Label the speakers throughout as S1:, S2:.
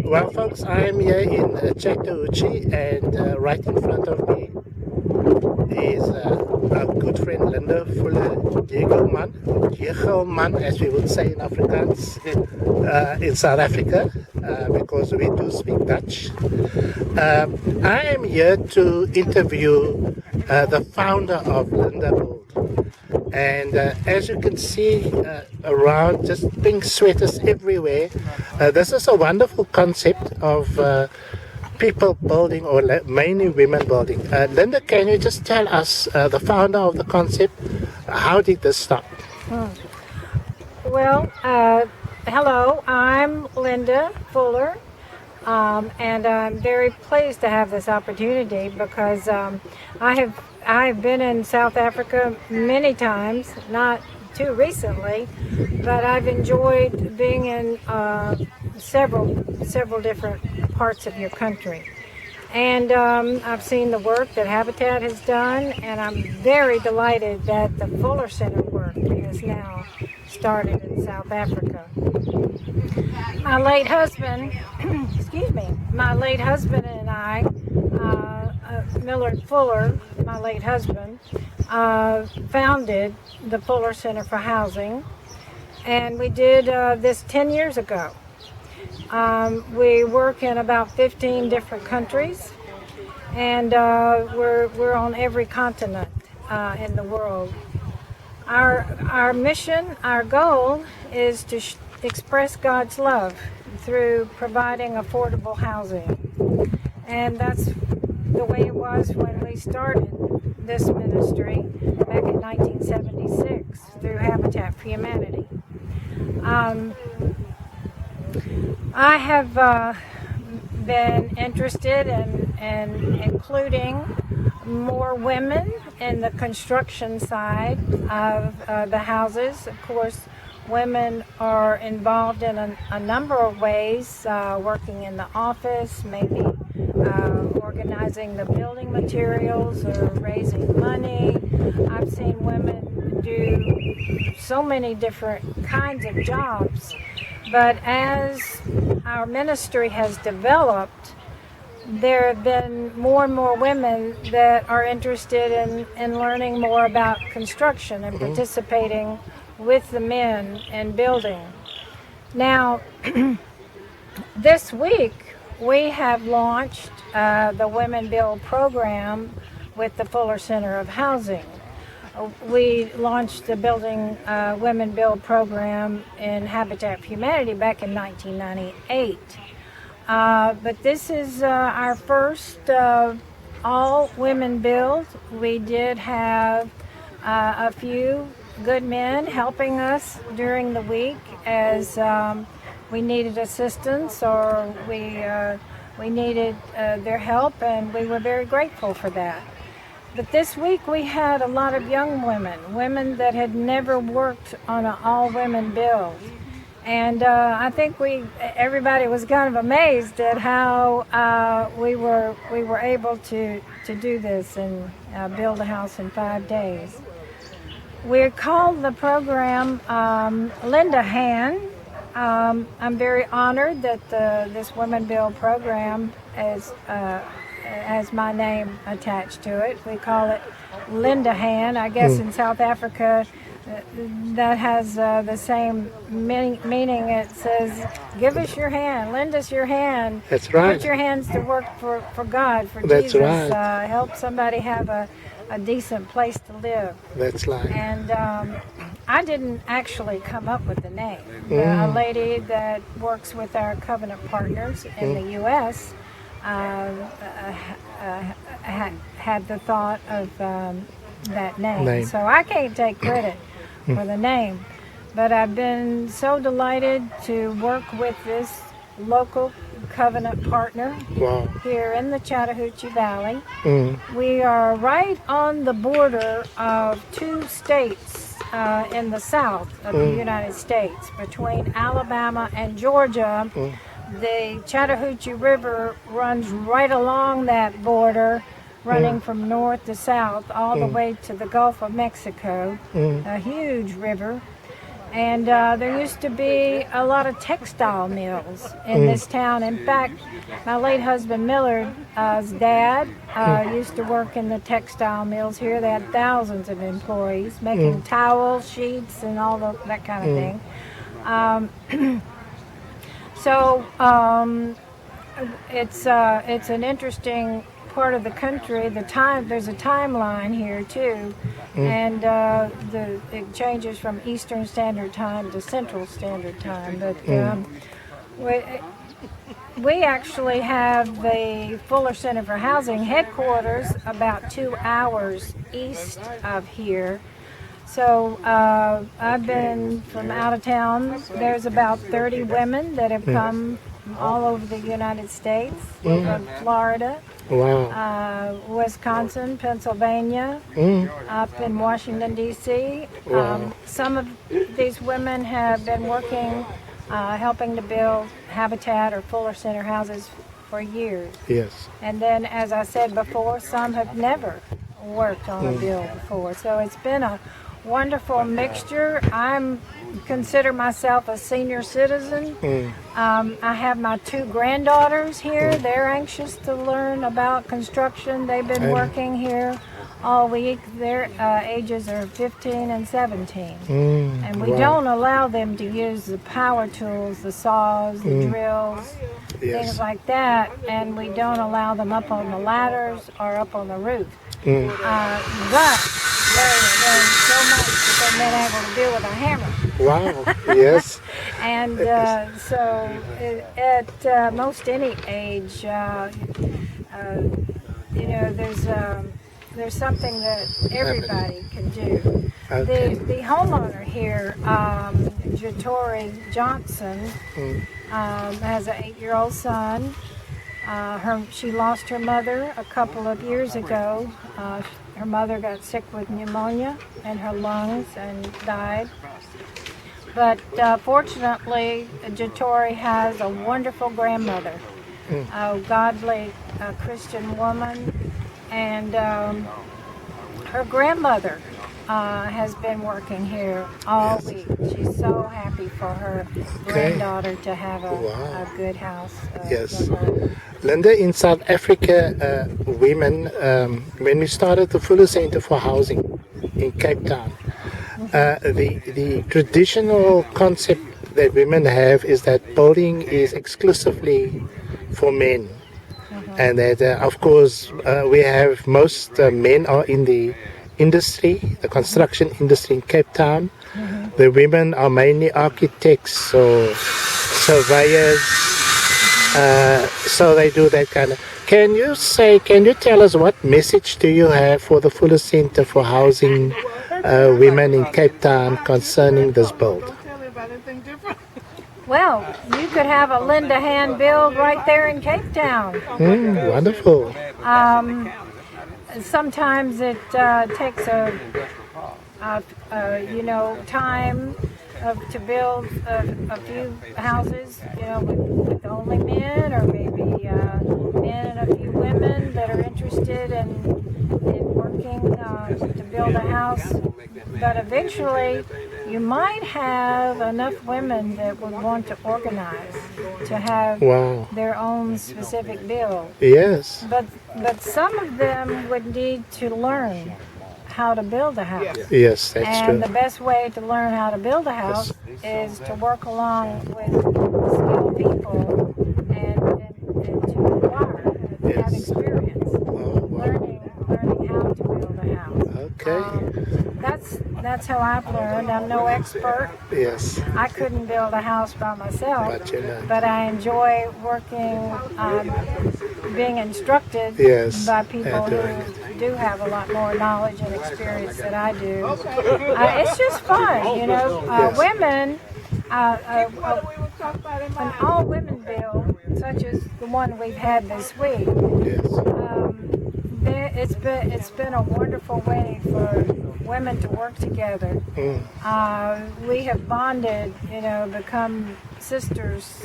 S1: Well, folks, I am here in Chatttahoochee, and right in front of me is our good friend Linda Fuller Degelmann, as we would say in Afrikaans in South Africa, because we do speak Dutch. I am here to interview the founder of Linda Gold. And as you can see around, just pink sweaters everywhere. This is a wonderful concept of people building, or mainly women building. Linda, can you just tell us, the founder of the concept, how did this start?
S2: Well, hello, I'm Linda Fuller, and I'm very pleased to have this opportunity because I've been in South Africa many times, not too recently, but I've enjoyed being in several different parts of your country. And I've seen the work that Habitat has done, and I'm very delighted that the Fuller Center work has now started in South Africa. My late husband, my late husband and I, Millard Fuller, my late husband, founded the Fuller Center for Housing, and we did this 10 years ago. We work in about 15 different countries, and we're on every continent in the world. Our mission, our goal is to express God's love through providing affordable housing. And that's the way it was when we started this ministry back in 1976 through Habitat for Humanity. I have been interested in including more women in the construction side of the houses. Of course, women are involved in a number of ways, working in the office, maybe organizing the building materials or raising money. I've seen women do so many different kinds of jobs. But as our ministry has developed, there have been more and more women that are interested in learning more about construction and participating with the men in building. Now, this week we have launched the Women Build program with the Fuller Center of Housing. We launched the Women Build program in Habitat for Humanity back in 1998. But this is our first all women build. We did have a few good men helping us during the week as we needed assistance, or we needed their help, and we were very grateful for that. But this week we had a lot of young women that had never worked on an all-women build. And I think everybody was kind of amazed at how we were able to do this and build a house in 5 days. We called the program Linda Hand. I'm very honored that this Women Build program has my name attached to it. We call it Linda Hand. I guess in South Africa that has the same meaning. It says, give us your hand, lend us your hand.
S1: That's right.
S2: Put your hands to work for God, for
S1: That's
S2: Jesus.
S1: Right.
S2: Help somebody have a decent place to live.
S1: That's right.
S2: And I didn't actually come up with the name. A lady that works with our covenant partners in the U.S. Had the thought of that name. So I can't take credit for the name, but I've been so delighted to work with this local covenant partner here in the Chattahoochee Valley. We are right on the border of 2 states in the south of the United States, between Alabama and Georgia. The Chattahoochee River runs right along that border, running from north to south all the way to the Gulf of Mexico, a huge river. And there used to be a lot of textile mills in this town. In fact, my late husband Millard's dad used to work in the textile mills here. They had thousands of employees making towels, sheets, and all that kind of thing. So it's an interesting part of the country. There's a timeline here too, and it changes from Eastern Standard Time to Central Standard Time. But we actually have the Fuller Center for Housing headquarters about 2 hours east of here. So I've been from out of town. There's about 30 women that have come from all over the United States, from Florida, Wisconsin, Pennsylvania, up in Washington, D.C. Some of these women have been working, helping to build Habitat or Fuller Center houses for years.
S1: Yes.
S2: And then, as I said before, some have never worked on a bill before. So it's been a wonderful mixture. Consider myself a senior citizen. I have my 2 granddaughters here. They're anxious to learn about construction. They've been working here all week. Their ages are 15 and 17. And we don't allow them to use the power tools, the saws, the drills, things like that. And we don't allow them up on the ladders or up on the roof. But there's so much that they've been able to do with a hammer.
S1: Wow, yes.
S2: And so at most any age, there's something that everybody can do.
S1: Okay.
S2: The homeowner here, Jatori Johnson, has an 8-year-old son. She lost her mother a couple of years ago. Her mother got sick with pneumonia in her lungs and died. But fortunately, Jatori has a wonderful grandmother, a godly Christian woman, and her grandmother has been working here all week. She's so happy for her granddaughter to have a good house.
S1: Yes. Linda, in South Africa, women, when we started the Fuller Center for Housing in Cape Town, the traditional concept that women have is that building is exclusively for men. And that, of course, we have most men are in the industry, the construction industry in Cape Town. The women are mainly architects or surveyors. So they do that kind of. Can you tell us what message do you have for the Fuller Center for Housing women in Cape Town concerning this build?
S2: Well, you could have a Linda hand build right there in Cape Town.
S1: Wonderful.
S2: Sometimes it takes time to build a few houses, with only men, or maybe men and a few women that are interested in working to build a house. But eventually, you might have enough women that would want to organize to have their own specific build.
S1: Yes.
S2: But some of them would need to learn how to build a house.
S1: Yes, that's true.
S2: And the best way to learn how to build a house is to work along with skilled people and to acquire, have experience learning how to build a house.
S1: Okay.
S2: That's how I've learned. I'm no expert.
S1: Yes.
S2: I couldn't build a house by myself, but I enjoy working, being instructed by people who do have a lot more knowledge and experience than I do. It's just fun, Women, an all-women bill, such as the one we've had this week, it's been a wonderful way for women to work together. We have bonded, become sisters,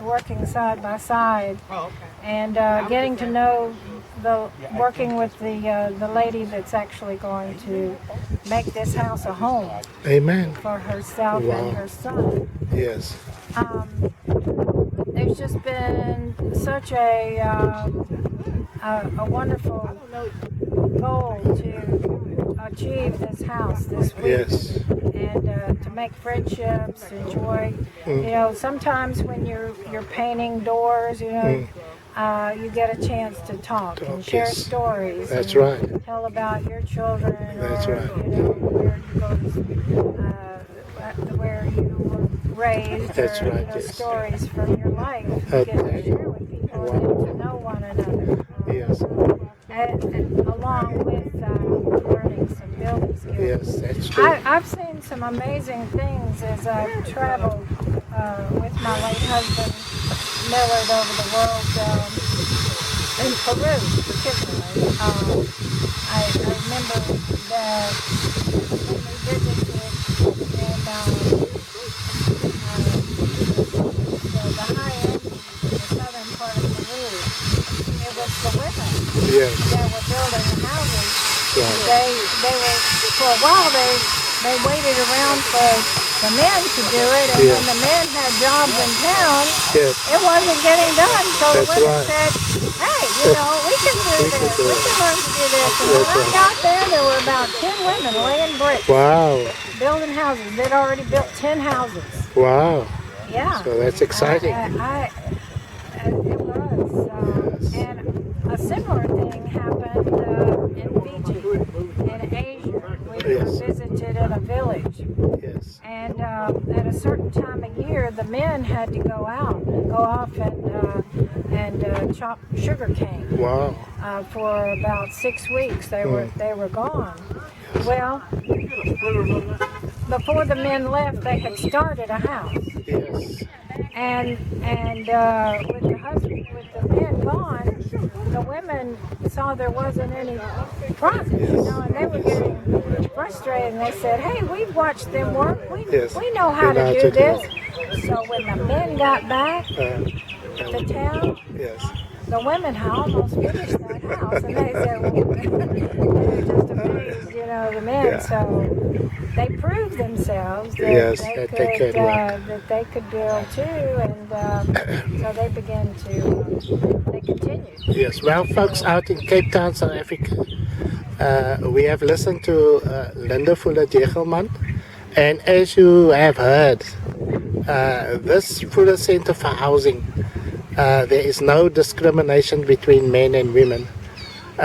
S2: working side by side, and getting to know working with the lady that's actually going to make this house a home
S1: Amen.
S2: for herself
S1: Wow.
S2: and her son.
S1: Yes.
S2: There's just been such a wonderful goal to achieve this house this week.
S1: Yes.
S2: And to make friendships, enjoy. You know, sometimes when you're painting doors, you know, you get a chance to talk and share
S1: yes.
S2: stories.
S1: That's
S2: and
S1: right.
S2: Tell about your children.
S1: That's
S2: or,
S1: right.
S2: You know, where you were raised.
S1: That's
S2: or,
S1: right,
S2: You know,
S1: yes.
S2: stories from your life. You get to share with people and get to know one another.
S1: Yes.
S2: And along with learning some building skills.
S1: Yes, that's true.
S2: I've seen some amazing things as I've traveled with my late husband, Millard, over the world, in Peru particularly. I remember that when we visited in the high end, the southern part of Peru, it was the women
S1: Yes.
S2: that were building the houses.
S1: Right.
S2: They were, for a while they waited around for the men to do it, and
S1: Yeah.
S2: when the men had jobs in town,
S1: Yes.
S2: it wasn't getting done. So the
S1: That's
S2: women
S1: right.
S2: said, hey, you know, we can do
S1: We
S2: this.
S1: can do
S2: We
S1: it.
S2: can learn to do this. And
S1: That's
S2: when I
S1: right.
S2: got there were about 10 women laying bricks,
S1: Wow.
S2: building houses. They'd already built 10 houses.
S1: Wow.
S2: Yeah.
S1: So that's exciting.
S2: It was. And a similar thing happened in Fiji, in Asia. We
S1: Yes.
S2: visited in a village.
S1: Yes.
S2: And at a certain time of year, the men had to go off and chop sugar cane.
S1: Wow.
S2: For about 6 weeks. They were gone. Well, before the men left, they had started a house.
S1: Yes.
S2: And with the men gone, the women saw there wasn't any progress, you know, and they were getting frustrated. And they said, "Hey, we've watched them work.
S1: Yes.
S2: We know how
S1: We know
S2: to
S1: how
S2: do
S1: to do
S2: this." So when the men got back to town,
S1: Yes.
S2: the women had almost finished that house, and they said, "Well," they were just amazed, you know, the men.
S1: Yeah.
S2: So they proved themselves that
S1: Yes,
S2: they
S1: that
S2: could
S1: they can work.
S2: that they could build too, and so they began to they continued.
S1: Yes. Well, folks out in Cape Town, South Africa, we have listened to Linda Fuller Degelmann, and as you have heard, this Fuller Center for Housing, there is no discrimination between men and women.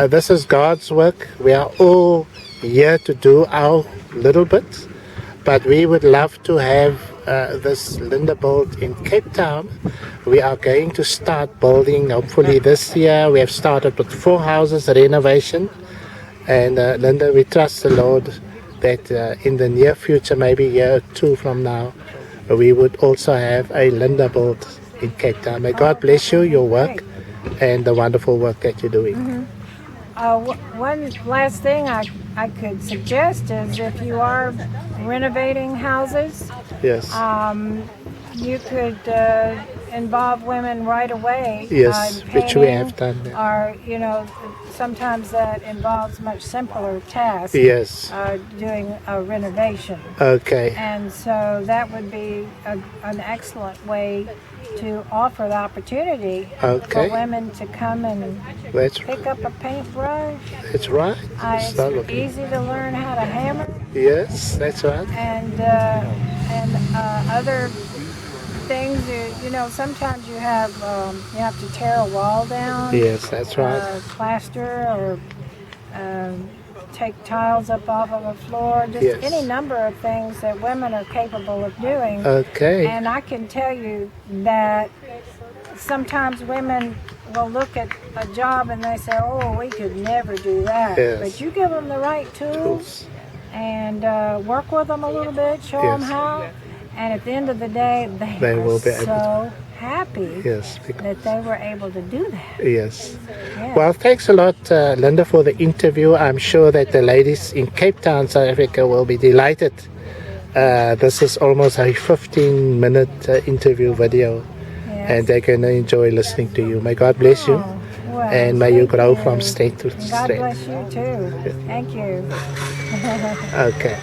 S1: This is God's work. We are all here to do our little bit, but we would love to have this Linda built in Cape Town. We are going to start building hopefully this year. We have started with 4 houses renovation, and Linda, we trust the Lord that in the near future, maybe a year or 2 from now, we would also have a Linda built in Cape Town. May God bless you, your work, and the wonderful work that you're doing.
S2: One last thing I could suggest is if you are renovating houses,
S1: Yes.
S2: you could involve women right away.
S1: Yes,
S2: in
S1: which we
S2: painting,
S1: have done.
S2: Or, you know, sometimes that involves much simpler tasks.
S1: Yes.
S2: Doing a renovation.
S1: Okay.
S2: And so that would be an excellent way to offer the opportunity
S1: Okay.
S2: for women to come and
S1: That's
S2: pick up a paintbrush.
S1: That's right.
S2: It's
S1: Start looking.
S2: easy to learn how to hammer
S1: Yes, that's right.
S2: and other things. You know, sometimes you have to tear a wall down.
S1: Yes, that's right.
S2: Plaster or take tiles up off of a floor. Just
S1: Yes.
S2: any number of things that women are capable of doing.
S1: Okay.
S2: And I can tell you that sometimes women will look at a job and they say, "Oh, we could never do that."
S1: Yes.
S2: But you give them the right tools and work with them a little bit, show them
S1: Yes.
S2: how, and at the end of the day,
S1: They
S2: are
S1: will be able
S2: so happy
S1: Yes.
S2: that they were able to do that.
S1: Yes.
S2: Yeah.
S1: Well, thanks a lot, Linda, for the interview. I'm sure that the ladies in Cape Town, South Africa, will be delighted. This is almost a 15-minute interview video,
S2: Yes.
S1: and they're going to enjoy listening to you. May God bless you.
S2: Oh, well,
S1: and may you
S2: Thank
S1: grow
S2: you.
S1: from strength to
S2: And God
S1: strength.
S2: bless you too. Thank you.
S1: Okay.